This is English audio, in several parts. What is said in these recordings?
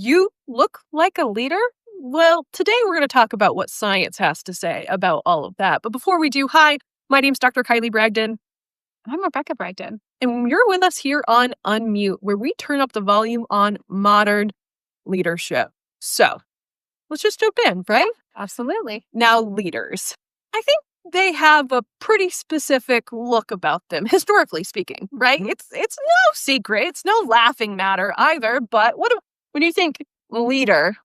you look like a leader? Well, today we're going to talk about what science has to say about all of that. But before we do, hi, my name's Dr. Kylie Bragdon. I'm Rebecca Bragdon. And you're with us here on Unmute, where we turn up the volume on modern leadership. So let's just jump in, right? Absolutely. Now, leaders. I think they have a pretty specific look about them, historically speaking, right? It's no secret. It's no laughing matter either. But when you think leader,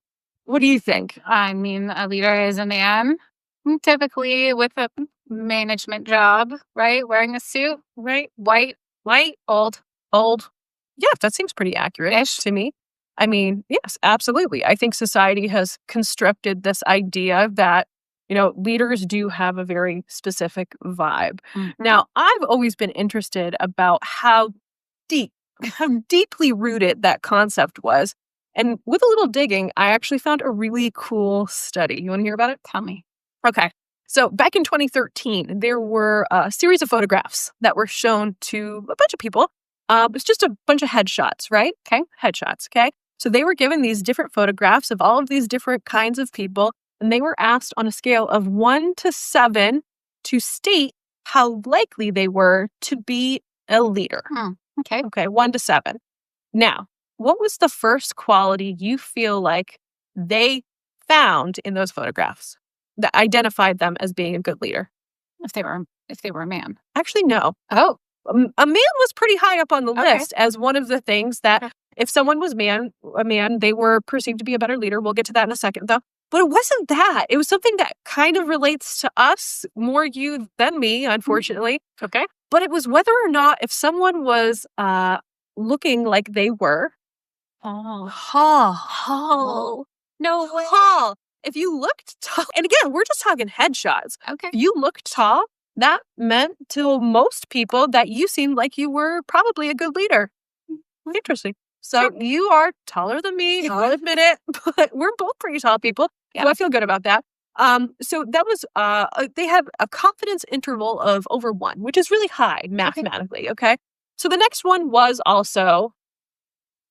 what do you think? I mean, a leader is a man, typically with a management job, right? Wearing a suit, Right? white, old. Yeah, that seems pretty accurate to me. I mean, yes, absolutely. I think society has constructed this idea that, leaders do have a very specific vibe. Mm-hmm. Now, I've always been interested about how deeply rooted that concept was. And with a little digging, I actually found a really cool study. You want to hear about it? Tell me. Okay. So back in 2013, there were a series of photographs that were shown to a bunch of people. It was just a bunch of headshots, right? Okay. Headshots. Okay. So they were given these different photographs of all of these different kinds of people, and they were asked on a scale of 1 to 7 to state how likely they were to be a leader. Okay. Okay. 1 to 7. Now, what was the first quality you feel like they found in those photographs that identified them as being a good leader? If they were a man. Actually, no. Oh. A man was pretty high up on the Okay. list as one of the things that if someone was a man, they were perceived to be a better leader. We'll get to that in a second, though. But it wasn't that. It was something that kind of relates to us, more you than me, unfortunately. Okay. But it was whether or not if someone was looking like they were. Oh. No way. If you looked tall, and again, we're just talking headshots. Okay. If you looked tall, that meant to most people that you seemed like you were probably a good leader. Interesting. So you are taller than me. I'll admit it, but we're both pretty tall people. Yeah. So I feel good about that. So that was, they have a confidence interval of over 1, which is really high mathematically. Okay. So the next one was also,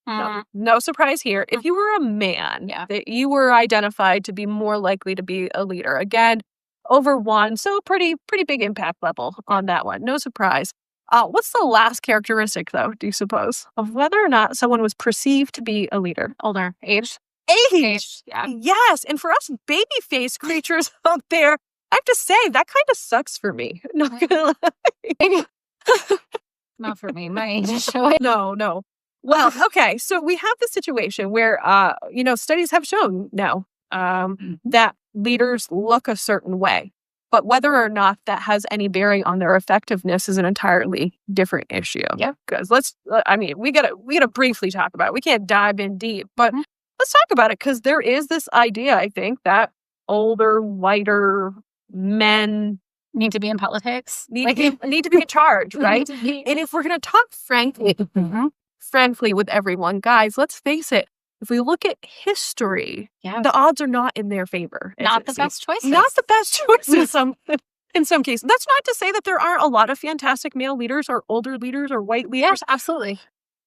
no surprise here. If you were a man, that you were identified to be more likely to be a leader. Again, over 1, so pretty big impact level on that one. No surprise. What's the last characteristic, though, do you suppose, of whether or not someone was perceived to be a leader? Older. Age. Yeah. Yes. And for us baby-faced creatures out there, I have to say, that kind of sucks for me. Not gonna lie. Not for me. My age is showing. No. Well, okay. So we have the situation where, studies have shown now that leaders look a certain way. But whether or not that has any bearing on their effectiveness is an entirely different issue. Yeah. Because we gotta briefly talk about it. We can't dive in deep, but let's talk about it because there is this idea, I think, that older, whiter men need to be in politics. Need to be in charge, right? And if we're gonna talk frankly with everyone, guys, let's face it. If we look at history, the odds are not in their favor. Not the best choices. Not the best choices in some cases. That's not to say that there aren't a lot of fantastic male leaders or older leaders or white leaders. Yes, absolutely.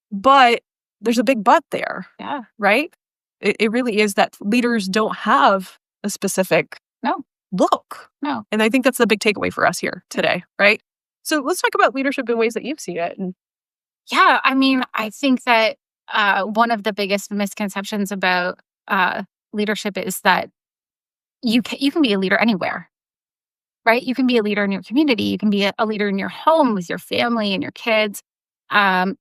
But there's a big but there. Yeah. Right? It really is that leaders don't have a specific look. No. And I think that's the big takeaway for us here today, right? So let's talk about leadership in ways that you've seen it. Yeah, I mean, I think that one of the biggest misconceptions about leadership is that you can be a leader anywhere, right? You can be a leader in your community. You can be a leader in your home with your family and your kids. There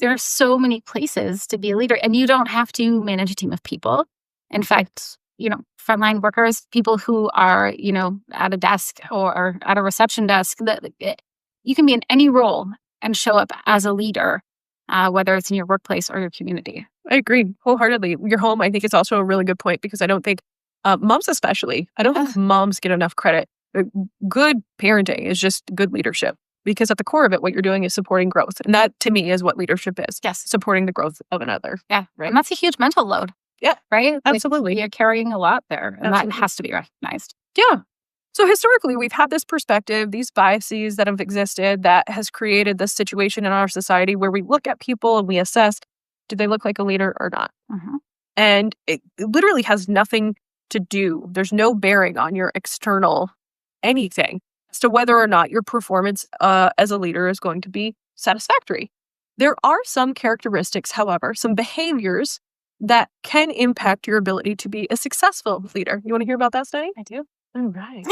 are so many places to be a leader, and you don't have to manage a team of people. In fact, frontline workers, people who are, at a desk or at a reception desk, you can be in any role and show up as a leader. Whether it's in your workplace or your community. I agree wholeheartedly. Your home, I think, is also a really good point because I don't think moms especially, I don't think moms get enough credit. Good parenting is just good leadership because at the core of it, what you're doing is supporting growth. And that, to me, is what leadership is. Yes. Supporting the growth of another. Yeah. Right. And that's a huge mental load. Yeah. Right? Absolutely. You're carrying a lot there. And that has to be recognized. Yeah. So historically, we've had this perspective, these biases that have existed that has created this situation in our society where we look at people and we assess, do they look like a leader or not? Mm-hmm. And it literally has nothing to do. There's no bearing on your external anything as to whether or not your performance as a leader is going to be satisfactory. There are some characteristics, however, some behaviors that can impact your ability to be a successful leader. You want to hear about that study? I do. All right.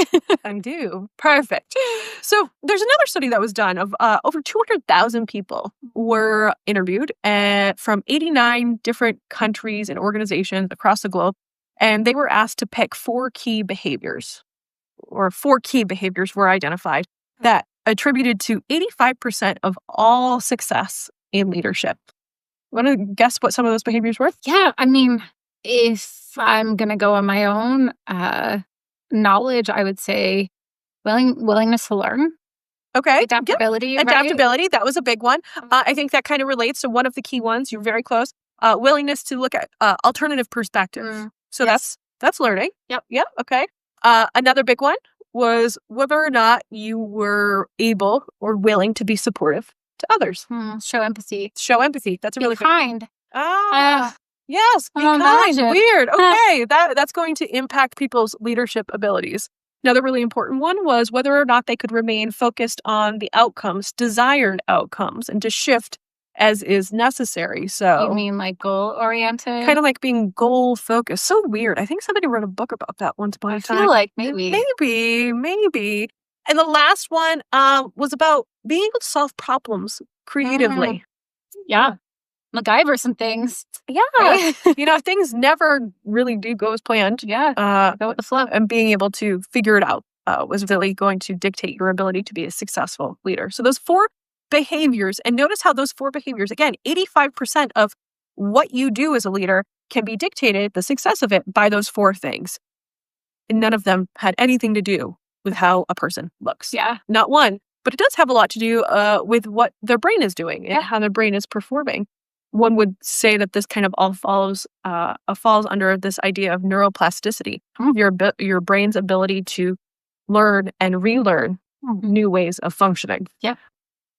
I do. Perfect. So there's another study that was done of over 200,000 people were interviewed from 89 different countries and organizations across the globe. And they were asked to pick 4 key behaviors, or 4 key behaviors were identified that attributed to 85% of all success in leadership. Want to guess what some of those behaviors were? Yeah, I mean, if I'm going to go on my own knowledge, I would say willingness to learn. Okay. Adaptability. Yep. Adaptability. Right? That was a big one. I think that kind of relates to one of the key ones. You're very close. Willingness to look at alternative perspectives. So yes. that's learning. Yep. Okay. Another big one was whether or not you were able or willing to be supportive to others. Show empathy. Show empathy. That's a really kind. Yes, be kind. Imagine. Weird. Okay, that's going to impact people's leadership abilities. Another really important one was whether or not they could remain focused on the outcomes, desired outcomes, and to shift as is necessary. So you mean like goal-oriented? Kind of like being goal-focused. So weird. I think somebody wrote a book about that once upon a time. I feel like maybe. And the last one was about being able to solve problems creatively. Yeah. MacGyver some things. Yeah. Right? Things never really do go as planned. Yeah. Go with the flow. And being able to figure it out was really going to dictate your ability to be a successful leader. So those 4 behaviors, and notice how those 4 behaviors, again, 85% of what you do as a leader can be dictated, the success of it, by those 4 things. And none of them had anything to do with how a person looks. Yeah. Not one. But it does have a lot to do with what their brain is doing and how their brain is performing. One would say that this kind of all falls under this idea of neuroplasticity, your brain's ability to learn and relearn new ways of functioning. Yeah.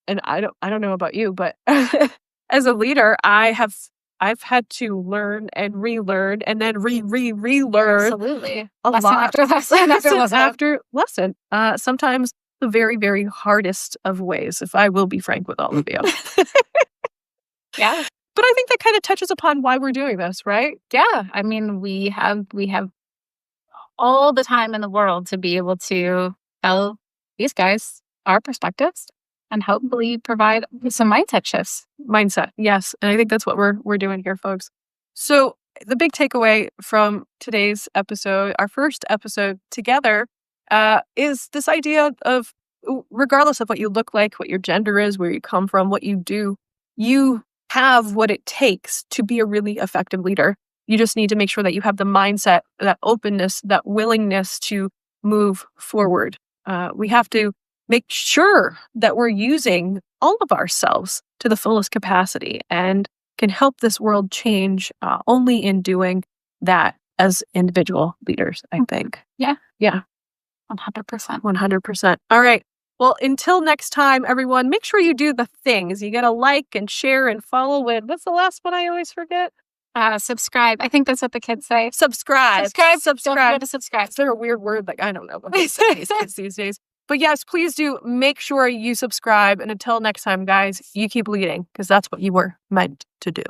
And I don't know about you, but as a leader, I've had to learn and relearn and then relearn. Absolutely. Lesson after lesson. Sometimes the very, very hardest of ways, if I will be frank with all of you. Yeah. But I think that kind of touches upon why we're doing this, right? Yeah. I mean, we have all the time in the world to be able to tell these guys our perspectives and hopefully provide some mindset shifts. Mindset, yes. And I think that's what we're doing here, folks. So the big takeaway from today's episode, our first episode together, is this idea of, regardless of what you look like, what your gender is, where you come from, what you do, you have what it takes to be a really effective leader. You just need to make sure that you have the mindset, that openness, that willingness to move forward. We have to make sure that we're using all of ourselves to the fullest capacity and can help this world change only in doing that as individual leaders, I think. Yeah. 100%. 100%. All right. Well, until next time, everyone, make sure you do the things. You got to like and share and follow it. What's the last one I always forget? Subscribe. I think that's what the kids say. Subscribe. Don't forget to subscribe. Is there a weird word? Like, I don't know about these kids these days. But yes, please do make sure you subscribe. And until next time, guys, you keep leading because that's what you were meant to do.